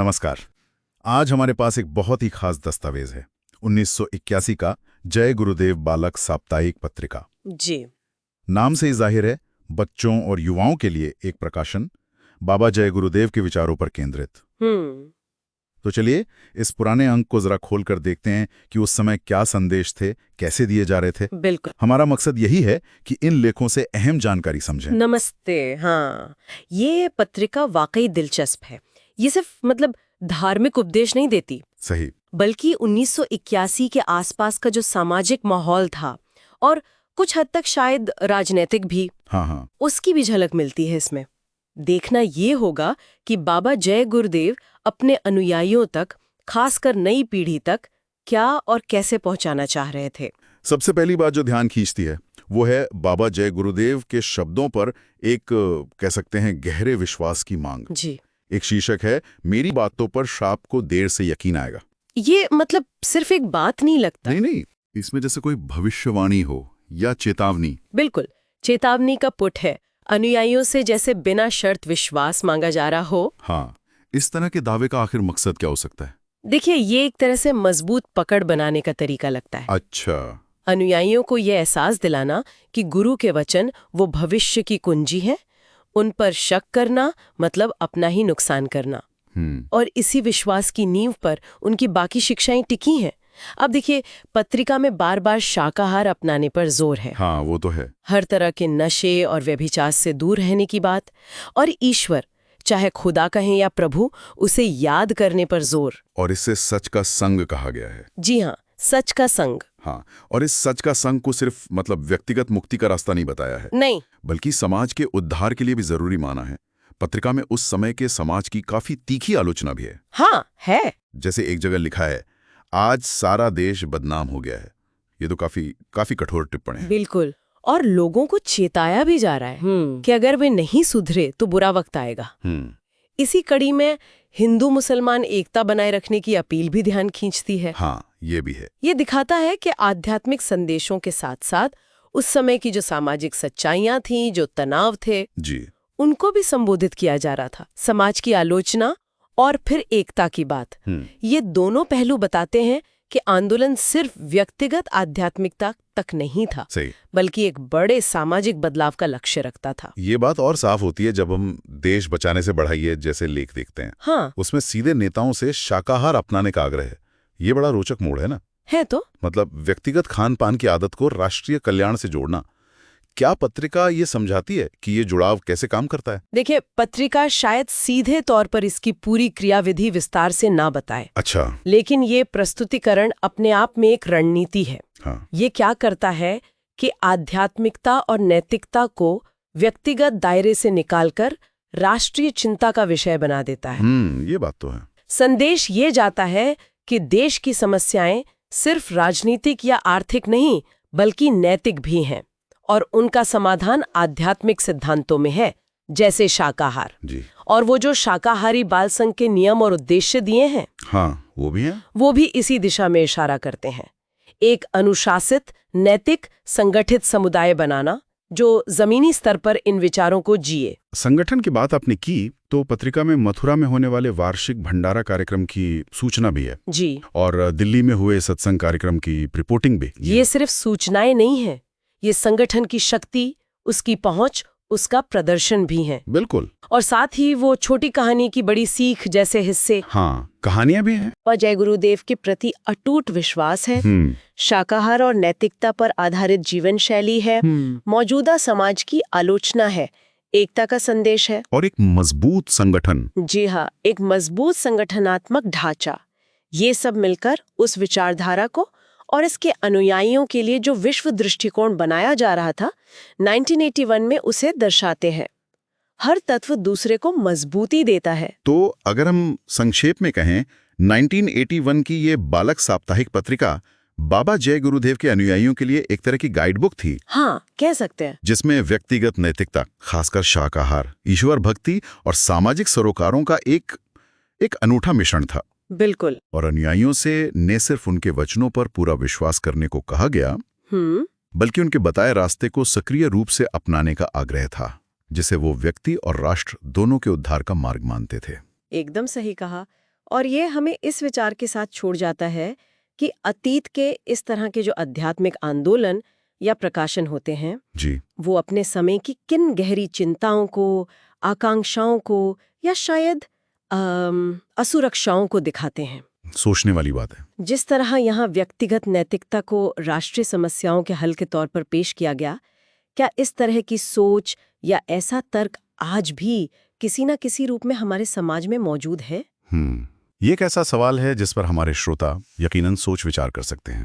नमस्कार। आज हमारे पास एक बहुत ही खास दस्तावेज है, 1981 का जय गुरुदेव बालक साप्ताहिक पत्रिका। जी। नाम से ही जाहिर है, बच्चों और युवाओं के लिए एक प्रकाशन, बाबा जय गुरुदेव के विचारों पर केंद्रित। तो चलिए इस पुराने अंक को जरा खोल कर देखते हैं कि उस समय क्या संदेश थे, कैसे दिए जा रहे थे। बिल्कुल। हमारा मकसद यही है कि इन लेखों से अहम जानकारी समझें। नमस्ते। हाँ, ये पत्रिका वाकई दिलचस्प है। ये सिर्फ धार्मिक उपदेश नहीं देती, सही। बल्कि 1981 के आसपास का जो सामाजिक माहौल था और कुछ हद तक शायद राजनीतिक भी, हाँ, उसकी भी झलक मिलती है इसमें। देखना ये होगा कि बाबा जय गुरुदेव अपने अनुयायियों तक, खासकर नई पीढ़ी तक, क्या और कैसे पहुंचाना चाह रहे थे। सबसे पहली बात जो ध्यान खींचती है वो है बाबा जय गुरुदेव के शब्दों पर एक कह सकते हैं गहरे विश्वास की मांग। जी। एक शीर्षक है, मेरी बातों पर शाप को देर से यकीन आएगा। ये सिर्फ एक बात नहीं लगता। नहीं, इसमें जैसे कोई भविष्यवाणी हो या चेतावनी। बिल्कुल, चेतावनी का पुट है। अनुयायियों से जैसे बिना शर्त विश्वास मांगा जा रहा हो। हाँ, इस तरह के दावे का आखिर मकसद क्या हो सकता है? देखिए, ये एक तरह से मजबूत पकड़ बनाने का तरीका लगता है। अच्छा। अनुयायियों को ये एहसास दिलाना कि गुरु के वचन वो भविष्य की कुंजी है। उन पर शक करना मतलब अपना ही नुकसान करना। और इसी विश्वास की नींव पर उनकी बाकी शिक्षाएं टिकी हैं। अब देखिए, पत्रिका में बार बार शाकाहार अपनाने पर जोर है। हाँ, वो तो है। हर तरह के नशे और व्यभिचार से दूर रहने की बात, और ईश्वर, चाहे खुदा कहें या प्रभु, उसे याद करने पर जोर। और इससे सच का संग कहा गया है। जी हाँ, सच का संग। हाँ, और इस सच का संग को सिर्फ व्यक्तिगत मुक्ति का रास्ता नहीं बताया है, नहीं, बल्कि समाज के उद्धार के लिए भी जरूरी माना है। पत्रिका में उस समय के समाज की काफी तीखी आलोचना भी है। हाँ है। जैसे एक जगह लिखा है, आज सारा देश बदनाम हो गया है। ये तो काफी कठोर टिप्पणी है। बिल्कुल। और लोगों को चेताया भी जा रहा है कि अगर वे नहीं सुधरे तो बुरा वक्त आएगा। इसी कड़ी में हिंदू मुसलमान एकता बनाए रखने की अपील भी ध्यान खींचती है। हाँ, ये भी है। ये दिखाता है कि आध्यात्मिक संदेशों के साथ साथ उस समय की जो सामाजिक सच्चाइयां थीं, जो तनाव थे, जी, उनको भी संबोधित किया जा रहा था। समाज की आलोचना और फिर एकता की बात, ये दोनों पहलू बताते हैं कि आंदोलन सिर्फ व्यक्तिगत आध्यात्मिकता तक नहीं था, बल्कि एक बड़े सामाजिक बदलाव का लक्ष्य रखता था। ये बात और साफ होती है जब हम देश बचाने से बढ़ाइए जैसे लेख देखते हैं। हाँ, उसमें सीधे नेताओं से शाकाहार अपनाने का आग्रह है। ये बड़ा रोचक मोड़ है ना? है तो। व्यक्तिगत खान पान की आदत को राष्ट्रीय कल्याण से जोड़ना। क्या पत्रिका ये समझाती है कि ये जुड़ाव कैसे काम करता है? देखिए, पत्रिका शायद सीधे तौर पर इसकी पूरी क्रियाविधि विस्तार से ना बताए। अच्छा। लेकिन ये प्रस्तुतिकरण अपने आप में एक रणनीति है। हाँ। ये क्या करता है कि आध्यात्मिकता और नैतिकता को व्यक्तिगत दायरे से निकालकर राष्ट्रीय चिंता का विषय बना देता है। ये बात तो है। संदेश ये जाता है कि देश की समस्याएं सिर्फ राजनीतिक या आर्थिक नहीं, बल्कि नैतिक भी हैं, और उनका समाधान आध्यात्मिक सिद्धांतों में है, जैसे शाकाहार। जी। और वो जो शाकाहारी बाल संघ के नियम और उद्देश्य दिए हैं, हाँ, वो भी हैं। वो भी इसी दिशा में इशारा करते हैं। एक अनुशासित, नैतिक, संगठित समुदाय बनाना जो जमीनी स्तर पर इन विचारों को जिए। संगठन की बात आपने की तो पत्रिका में मथुरा में होने वाले वार्षिक भंडारा कार्यक्रम की सूचना भी है। जी। और दिल्ली में हुए सत्संग कार्यक्रम की रिपोर्टिंग भी। ये सिर्फ सूचनाएं नहीं है, ये संगठन की शक्ति, उसकी पहुंच, उसका प्रदर्शन भी है। बिल्कुल। और साथ ही वो छोटी कहानी की बड़ी सीख जैसे हिस्से। हाँ, कहानियां भी हैं। और जय गुरुदेव के प्रति अटूट विश्वास है, शाकाहार और नैतिकता पर आधारित जीवन शैली है, मौजूदा समाज की आलोचना है, एकता का संदेश है, और एक मजबूत संगठन। जी हाँ, एक मजबूत संगठनात्मक ढांचा। ये सब मिलकर उस विचारधारा को और इसके अनुयायियों के लिए जो विश्व दृष्टिकोण बनाया जा रहा था 1981 में, उसे दर्शाते हैं। हर तत्व दूसरे को मजबूती देता है। तो अगर हम संक्षेप में कहें, 1981 की ये बालक साप्ताहिक पत्रिका बाबा जय गुरुदेव के अनुयायियों के लिए एक तरह की गाइडबुक थी। हाँ, कह सकते हैं। जिसमें व्यक्तिगत नैतिकता, खासकर शाकाहार, ईश्वर भक्ति और सामाजिक सरोकारों का एक अनूठा मिश्रण था। बिल्कुल। और अनुयायियों से न सिर्फ उनके वचनों पर पूरा विश्वास करने को कहा गया, बल्कि उनके बताए रास्ते को सक्रिय रूप से अपनाने का आग्रह था, जिसे वो व्यक्ति और राष्ट्र दोनों के उद्धार का मार्ग मानते थे। एकदम सही कहा। और ये हमें इस विचार के साथ छोड़ जाता है कि अतीत के इस तरह के जो आध्यात्मिक आंदोलन या प्रकाशन होते हैं जी, वो अपने समय की किन गहरी चिंताओं को, आकांक्षाओं को या शायद असुरक्षाओं को दिखाते हैं। सोचने वाली बात है। जिस तरह यहाँ व्यक्तिगत नैतिकता को राष्ट्रीय समस्याओं के हल के तौर पर पेश किया गया, क्या इस तरह की सोच या ऐसा तर्क आज भी किसी न किसी रूप में हमारे समाज में मौजूद है? ये एक ऐसा सवाल है जिस पर हमारे श्रोता यकीनन सोच विचार कर सकते हैं।